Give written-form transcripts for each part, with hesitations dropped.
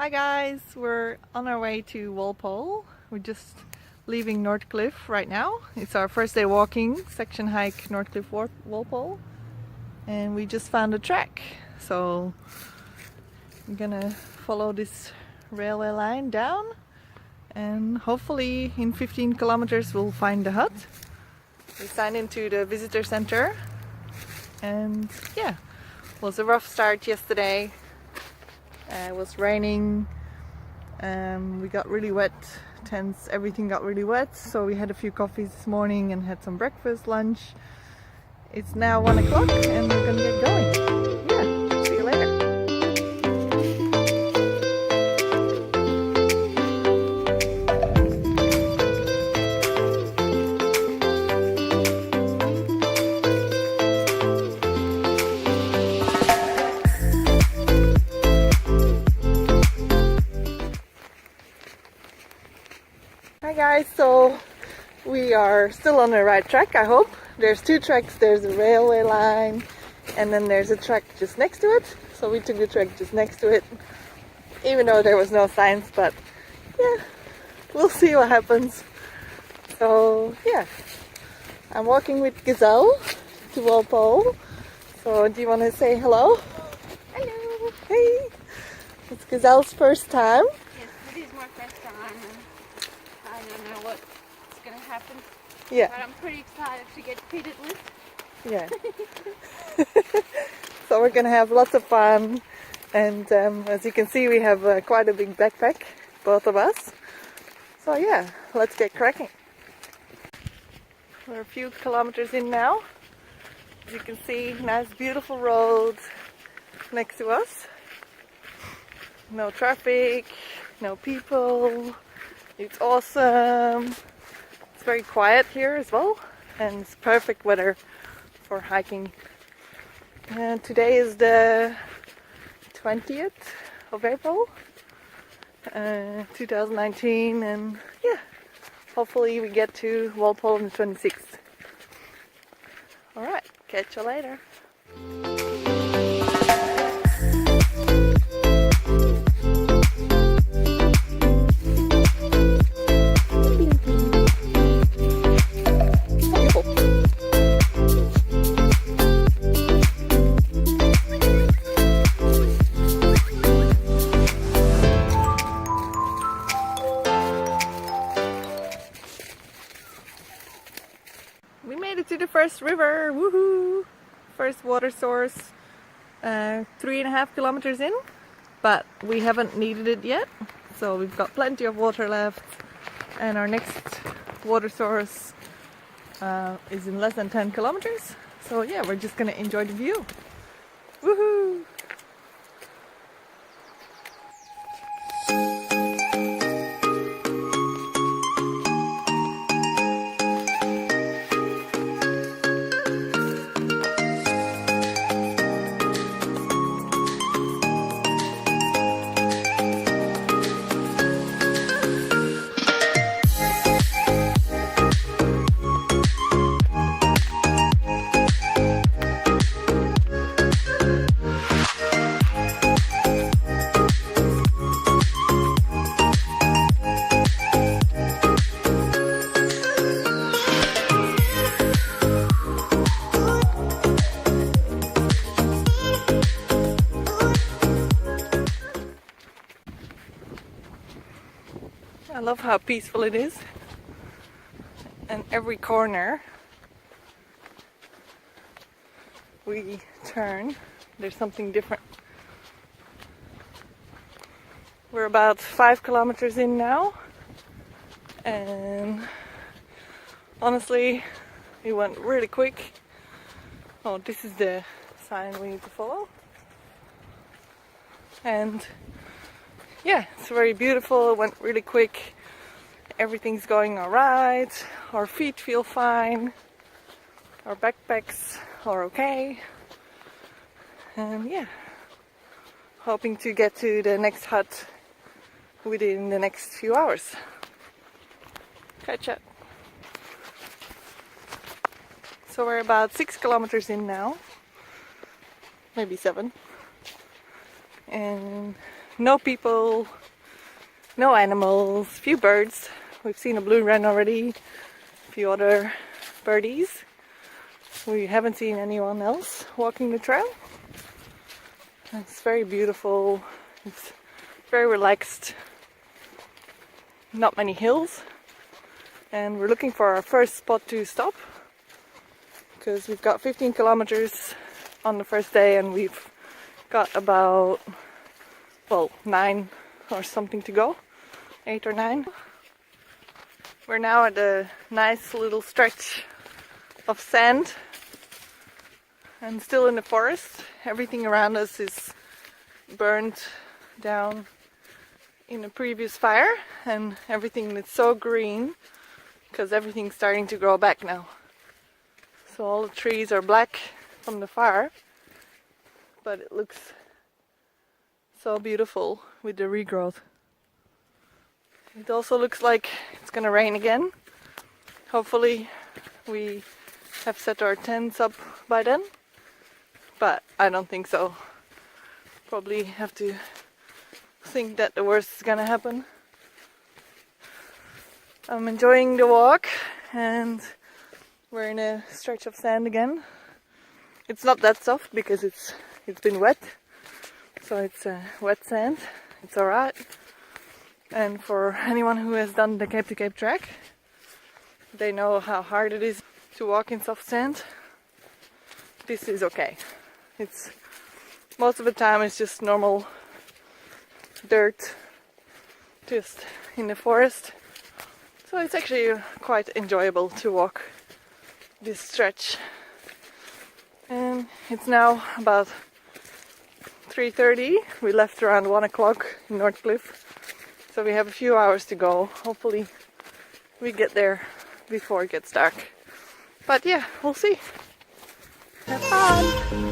Hi guys, we're on our way to Walpole. We're just leaving Northcliffe right now. It's our first day walking, section hike Northcliffe Walpole. And we just found a track. So I'm gonna follow this railway line down and hopefully in 15 kilometers we'll find the hut. We signed into the visitor center and yeah, it was a rough start yesterday. It was raining, we got really wet, tents, everything got really wet, so we had a few coffees this morning and had some breakfast, lunch. It's now 1 o'clock and we're gonna get going. Yeah, see you later. Hi guys, so we are still on the right track, I hope. There's two tracks, there's a railway line and then there's a track just next to it. So we took the track just next to it, even though there was no signs, but yeah, we'll see what happens. So yeah, I'm walking with Gazelle to Walpole. So do you want to say hello? Hello! Hey! It's Gazelle's first time. Yes, it is my first time and I don't know what's going to happen. Yeah. But I'm pretty excited to get fitted with. Yeah. So we're gonna have lots of fun, and as you can see we have quite a big backpack, both of us. So yeah, let's get cracking. We're a few kilometers in now. As you can see, nice beautiful road next to us. No traffic, no people. It's awesome. It's very quiet here as well, and it's perfect weather for hiking. And today is the 20th of April, 2019, and yeah, hopefully we get to Walpole on the 26th. Alright, catch you later. We made it to the first river, woohoo! First water source, 3.5 kilometers in, but we haven't needed it yet, so we've got plenty of water left, and our next water source is in less than 10 kilometers, so yeah, we're just gonna enjoy the view. Woohoo! I love how peaceful it is, and every corner we turn, there's something different. We're about 5 kilometers in now, and honestly, it went really quick. Oh, this is the sign we need to follow. And yeah, it's very beautiful, it went really quick. Everything's going alright, our feet feel fine, our backpacks are okay. And yeah, hoping to get to the next hut within the next few hours. Catch up. So we're about 6 kilometers in now, maybe 7. And no people, no animals, few birds. We've seen a blue wren already, a few other birdies. We haven't seen anyone else walking the trail. It's very beautiful. It's very relaxed. Not many hills. And we're looking for our first spot to stop, because we've got 15 kilometers on the first day and we've got about, well, 9 or something to go. 8 or 9. We're now at a nice little stretch of sand and still in the forest. Everything around us is burned down in a previous fire, and everything is so green because everything's starting to grow back now. So all the trees are black from the fire, but it looks so beautiful with the regrowth. It also looks like it's gonna rain again. Hopefully we have set our tents up by then, but I don't think so. Probably have to think that the worst is gonna happen. I'm enjoying the walk and we're in a stretch of sand again. It's not that soft because it's been wet, so it's wet sand. It's alright. And for anyone who has done the Cape to Cape trek, they know how hard it is to walk in soft sand. This is okay. It's most of the time it's just normal dirt just in the forest. So it's actually quite enjoyable to walk this stretch. And it's now about 3:30. We left around 1 o'clock in Northcliffe. So we have a few hours to go. Hopefully we get there before it gets dark. But yeah, we'll see. Have fun!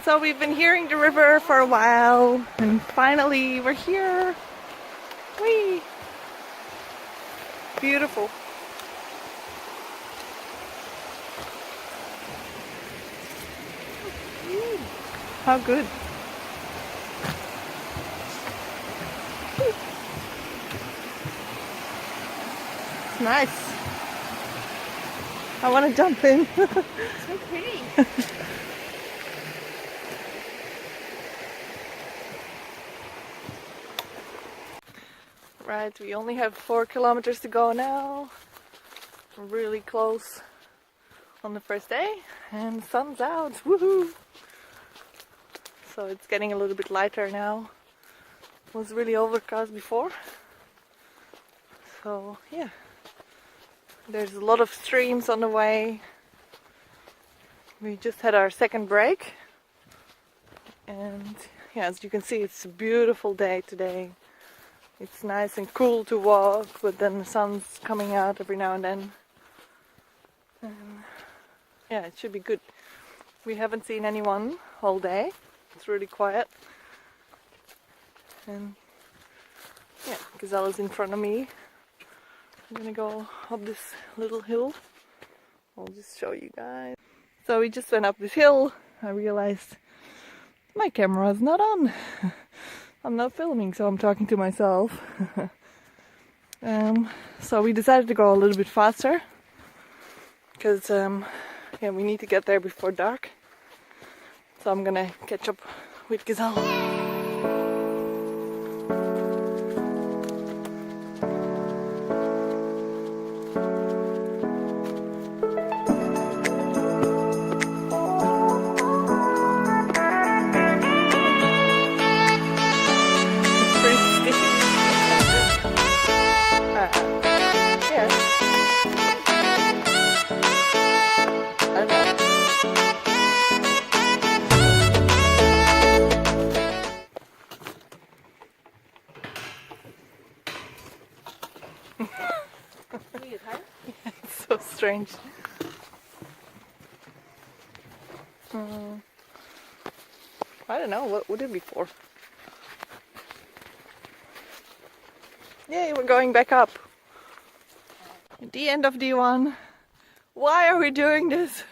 So we've been hearing the river for a while, and finally we're here. Whee! Beautiful. How good. It's nice. I want to jump in. So pretty. Right, we only have 4 kilometers to go now. We're really close on the first day, and the sun's out. Woohoo! So it's getting a little bit lighter now. It was really overcast before. So yeah, there's a lot of streams on the way. We just had our second break, and yeah, as you can see, it's a beautiful day today. It's nice and cool to walk, but then the sun's coming out every now and then. And yeah, it should be good. We haven't seen anyone all day. It's really quiet. And yeah, Gazella's in front of me. I'm gonna go up this little hill. I'll just show you guys. So we just went up this hill. I realized my camera's not on. I'm not filming, so I'm talking to myself. So we decided to go a little bit faster because yeah, we need to get there before dark. So I'm gonna catch up with Gazelle. It's so strange. I don't know, what would it be for? Yay, we're going back up. At the end of D1. Why are we doing this?